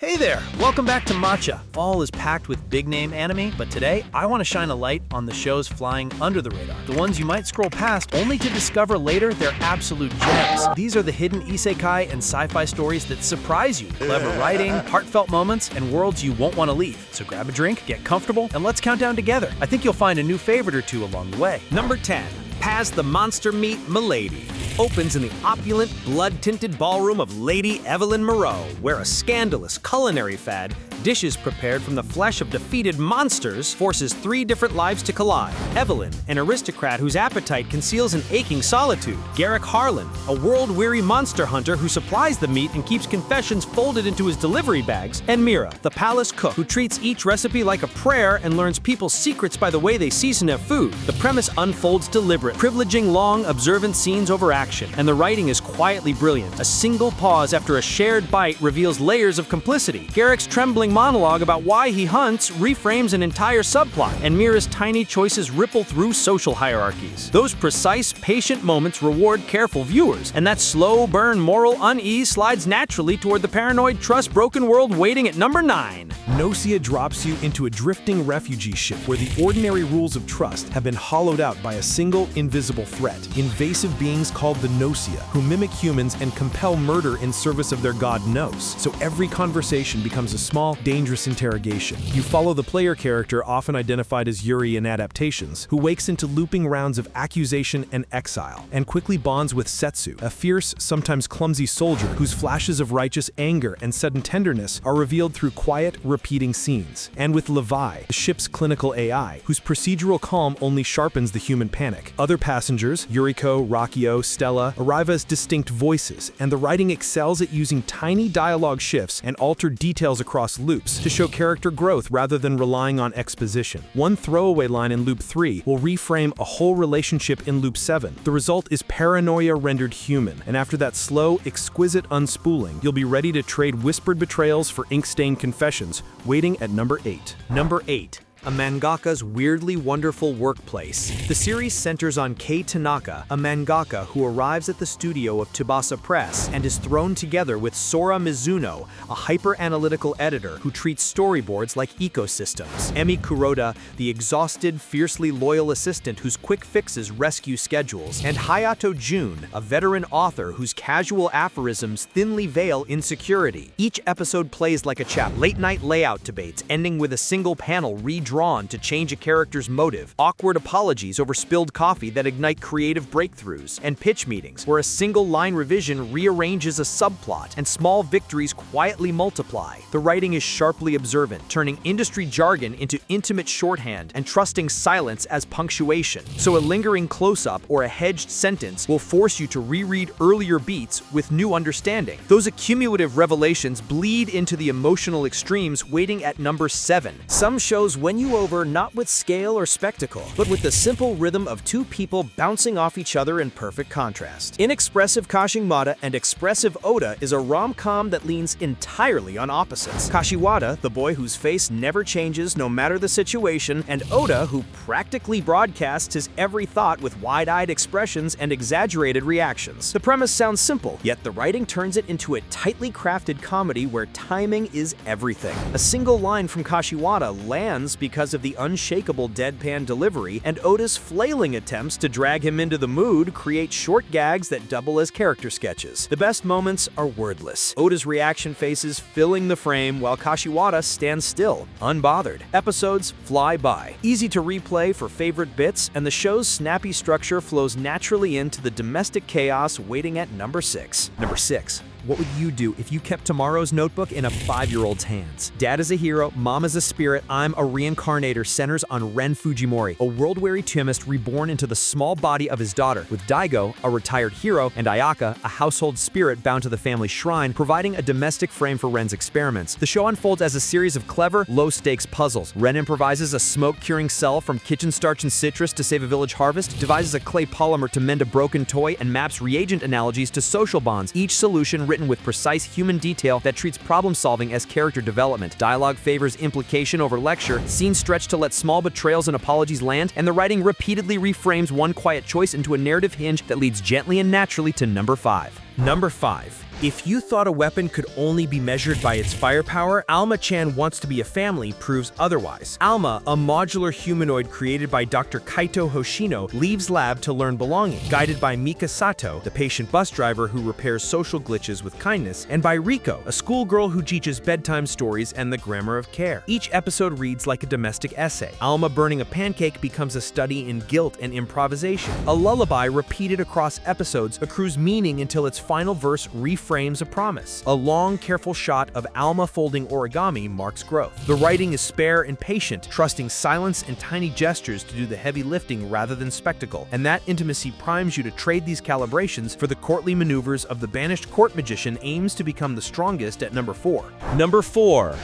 Hey there! Welcome back to Matcha. Fall is packed with big-name anime, but today I want to shine a light on the shows flying under the radar. The ones you might scroll past only to discover later they're absolute gems. These are the hidden Isekai and sci-fi stories that surprise you. Clever writing, heartfelt moments, and worlds you won't want to leave. So grab a drink, get comfortable, and let's count down together. I think you'll find a new favorite or two along the way. Number 10. Paz the Monster Meat Malady opens in the opulent, blood-tinted ballroom of Lady Evelyn Moreau, where a scandalous culinary fad, dishes prepared from the flesh of defeated monsters, forces three different lives to collide. Evelyn, an aristocrat whose appetite conceals an aching solitude. Garrick Harlan, a world-weary monster hunter who supplies the meat and keeps confessions folded into his delivery bags. And Mira, the palace cook, who treats each recipe like a prayer and learns people's secrets by the way they season their food. The premise unfolds deliberate, privileging long, observant scenes over action, and the writing is quietly brilliant. A single pause after a shared bite reveals layers of complicity. Garrick's trembling monologue about why he hunts reframes an entire subplot, and Mira's tiny choices ripple through social hierarchies. Those precise, patient moments reward careful viewers, and that slow burn moral unease slides naturally toward the paranoid, trust-broken world waiting at number 9. Gnosia drops you into a drifting refugee ship where the ordinary rules of trust have been hollowed out by a single invisible threat. Invasive beings called the Gnosia, who mimic humans and compel murder in service of their god Gnos. So every conversation becomes a small, dangerous interrogation. You follow the player character, often identified as Yuri in adaptations, who wakes into looping rounds of accusation and exile, and quickly bonds with Setsu, a fierce, sometimes clumsy soldier whose flashes of righteous anger and sudden tenderness are revealed through quiet, repeating scenes. And with Levi, the ship's clinical AI, whose procedural calm only sharpens the human panic. Other passengers, Yuriko, Rakio, Stella, arrive as distinct voices, and the writing excels at using tiny dialogue shifts and altered details across loops to show character growth rather than relying on exposition. One throwaway line in loop 3 will reframe a whole relationship in loop 7. The result is paranoia rendered human, and after that slow, exquisite unspooling, you'll be ready to trade whispered betrayals for ink-stained confessions, waiting at number 8. Number 8. A mangaka's weirdly wonderful workplace. The series centers on Kei Tanaka, a mangaka who arrives at the studio of Tsubasa Press and is thrown together with Sora Mizuno, a hyper-analytical editor who treats storyboards like ecosystems. Emi Kuroda, the exhausted, fiercely loyal assistant whose quick fixes rescue schedules. And Hayato Jun, a veteran author whose casual aphorisms thinly veil insecurity. Each episode plays like a chap. Late-night layout debates, ending with a single panel redrawn to change a character's motive, awkward apologies over spilled coffee that ignite creative breakthroughs, and pitch meetings where a single line revision rearranges a subplot, and small victories quietly multiply. The writing is sharply observant, turning industry jargon into intimate shorthand and trusting silence as punctuation. So a lingering close-up or a hedged sentence will force you to reread earlier beats with new understanding. Those accumulative revelations bleed into the emotional extremes waiting at number 7. Some shows win you over not with scale or spectacle, but with the simple rhythm of two people bouncing off each other in perfect contrast. Inexpressive Kashiwada and Expressive Oota is a rom-com that leans entirely on opposites. Kashiwada, the boy whose face never changes no matter the situation, and Oota, who practically broadcasts his every thought with wide-eyed expressions and exaggerated reactions. The premise sounds simple, yet the writing turns it into a tightly crafted comedy where timing is everything. A single line from Kashiwada lands because of the unshakable deadpan delivery, and Oota's flailing attempts to drag him into the mood create short gags that double as character sketches. The best moments are wordless. Oota's reaction faces filling the frame while Kashiwada stands still, unbothered. Episodes fly by, easy to replay for favorite bits, and the show's snappy structure flows naturally into the domestic chaos waiting at number 6. Number 6. What would you do if you kept tomorrow's notebook in a 5-year-old's hands? Dad is a hero, Mom is a spirit, I'm a Reincarnator centers on Ren Fujimori, a world-weary chemist reborn into the small body of his daughter, with Daigo, a retired hero, and Ayaka, a household spirit bound to the family shrine, providing a domestic frame for Ren's experiments. The show unfolds as a series of clever, low-stakes puzzles. Ren improvises a smoke-curing cell from kitchen starch and citrus to save a village harvest, devises a clay polymer to mend a broken toy, and maps reagent analogies to social bonds, each solution written with precise human detail that treats problem-solving as character development. Dialogue favors implication over lecture, scenes stretch to let small betrayals and apologies land, and the writing repeatedly reframes one quiet choice into a narrative hinge that leads gently and naturally to number 5. Number 5. If you thought a weapon could only be measured by its firepower, Alma-chan Wants to Be a Family proves otherwise. Alma, a modular humanoid created by Dr. Kaito Hoshino, leaves lab to learn belonging, guided by Mika Sato, the patient bus driver who repairs social glitches with kindness, and by Riko, a schoolgirl who teaches bedtime stories and the grammar of care. Each episode reads like a domestic essay. Alma burning a pancake becomes a study in guilt and improvisation. A lullaby repeated across episodes accrues meaning until its final verse reframes a promise. A long, careful shot of Alma folding origami marks growth. The writing is spare and patient, trusting silence and tiny gestures to do the heavy lifting rather than spectacle, and that intimacy primes you to trade these calibrations for the courtly maneuvers of the banished court magician aims to become the strongest at number 4. Number 4.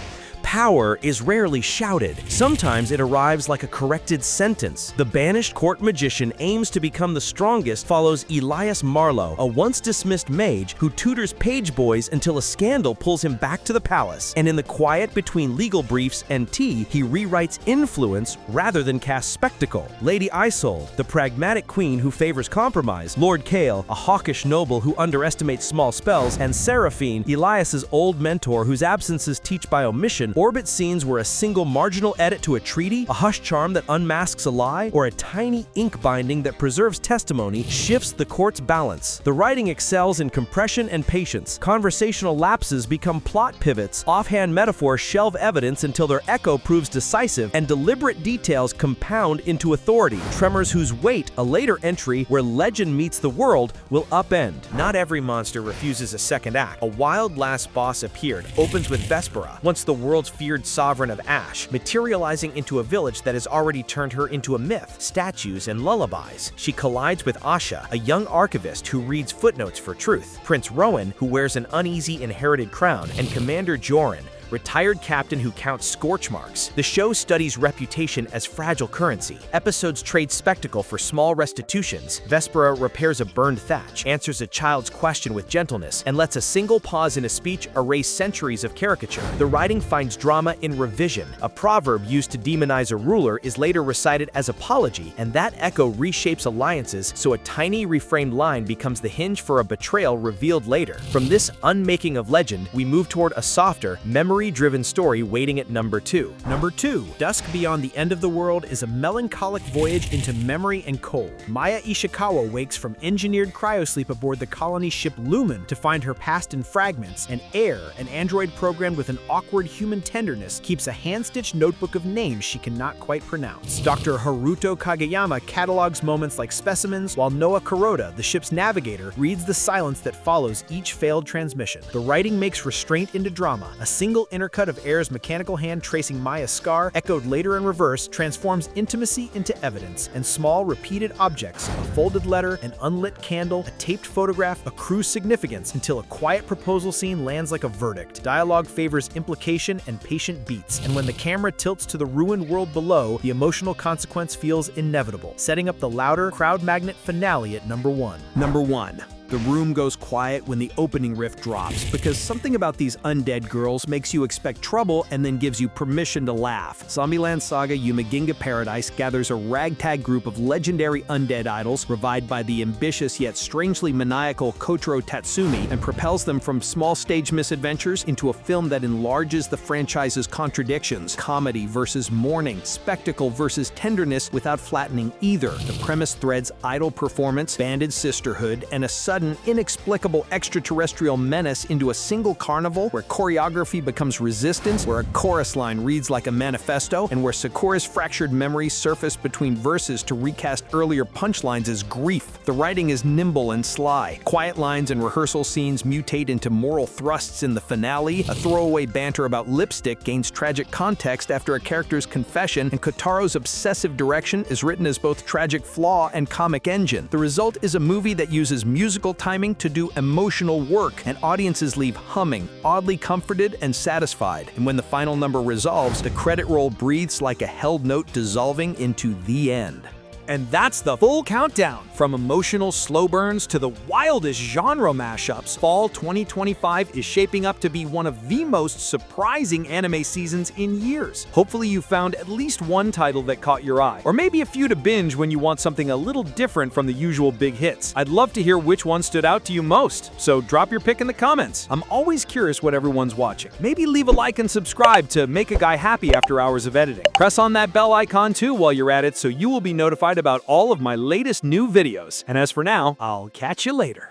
Power is rarely shouted. Sometimes it arrives like a corrected sentence. The banished court magician aims to become the strongest follows Elias Marlowe, a once-dismissed mage who tutors page boys until a scandal pulls him back to the palace, and in the quiet between legal briefs and tea, he rewrites influence rather than cast spectacle. Lady Isolde, the pragmatic queen who favors compromise, Lord Kale, a hawkish noble who underestimates small spells, and Seraphine, Elias's old mentor whose absences teach by omission, orbit scenes where a single marginal edit to a treaty, a hush charm that unmasks a lie, or a tiny ink binding that preserves testimony shifts the court's balance. The writing excels in compression and patience. Conversational lapses become plot pivots, offhand metaphors shelve evidence until their echo proves decisive, and deliberate details compound into authority. Tremors whose weight, a later entry where legend meets the world, will upend. Not every monster refuses a second act. A wild last boss appeared, opens with Vespera, once the world's feared sovereign of Ash, materializing into a village that has already turned her into a myth, statues and lullabies. She collides with Asha, a young archivist who reads footnotes for truth, Prince Rowan, who wears an uneasy inherited crown, and Commander Joran, retired captain who counts scorch marks. The show studies reputation as fragile currency. Episodes trade spectacle for small restitutions. Vespera repairs a burned thatch, answers a child's question with gentleness, and lets a single pause in a speech erase centuries of caricature. The writing finds drama in revision. A proverb used to demonize a ruler is later recited as apology, and that echo reshapes alliances so a tiny reframed line becomes the hinge for a betrayal revealed later. From this unmaking of legend, we move toward a softer, memory-driven story waiting at number 2. Number 2, Dusk Beyond the End of the World is a melancholic voyage into memory and cold. Maya Ishikawa wakes from engineered cryosleep aboard the colony ship Lumen to find her past in fragments, and Air, an android programmed with an awkward human tenderness, keeps a hand-stitched notebook of names she cannot quite pronounce. Dr. Haruto Kageyama catalogs moments like specimens, while Noah Kuroda, the ship's navigator, reads the silence that follows each failed transmission. The writing makes restraint into drama. A single intercut of Air's mechanical hand tracing Maya's scar, echoed later in reverse, transforms intimacy into evidence, and small repeated objects, a folded letter, an unlit candle, a taped photograph, accrue significance until a quiet proposal scene lands like a verdict. Dialogue favors implication and patient beats, and when the camera tilts to the ruined world below, the emotional consequence feels inevitable, setting up the louder, crowd magnet finale at number 1. Number 1. The room goes quiet when the opening riff drops, because something about these undead girls makes you expect trouble and then gives you permission to laugh. Zombieland Saga Yumeginga Paradise gathers a ragtag group of legendary undead idols, revived by the ambitious yet strangely maniacal Kotaro Tatsumi, and propels them from small stage misadventures into a film that enlarges the franchise's contradictions: comedy versus mourning, spectacle versus tenderness without flattening either. The premise threads idol performance, banded sisterhood, and a sudden, inexplicable extraterrestrial menace into a single carnival where choreography becomes resistance, where a chorus line reads like a manifesto, and where Sakura's fractured memories surface between verses to recast earlier punchlines as grief. The writing is nimble and sly. Quiet lines and rehearsal scenes mutate into moral thrusts in the finale. A throwaway banter about lipstick gains tragic context after a character's confession, and Kotaro's obsessive direction is written as both tragic flaw and comic engine. The result is a movie that uses musical timing to do emotional work, and audiences leave humming, oddly comforted and satisfied. And when the final number resolves, the credit roll breathes like a held note dissolving into the end. And that's the full countdown. From emotional slow burns to the wildest genre mashups, fall 2025 is shaping up to be one of the most surprising anime seasons in years. Hopefully you found at least one title that caught your eye, or maybe a few to binge when you want something a little different from the usual big hits. I'd love to hear which one stood out to you most, so drop your pick in the comments. I'm always curious what everyone's watching. Maybe leave a like and subscribe to make a guy happy after hours of editing. Press on that bell icon too while you're at it so you will be notified about all of my latest new videos. And as for now, I'll catch you later.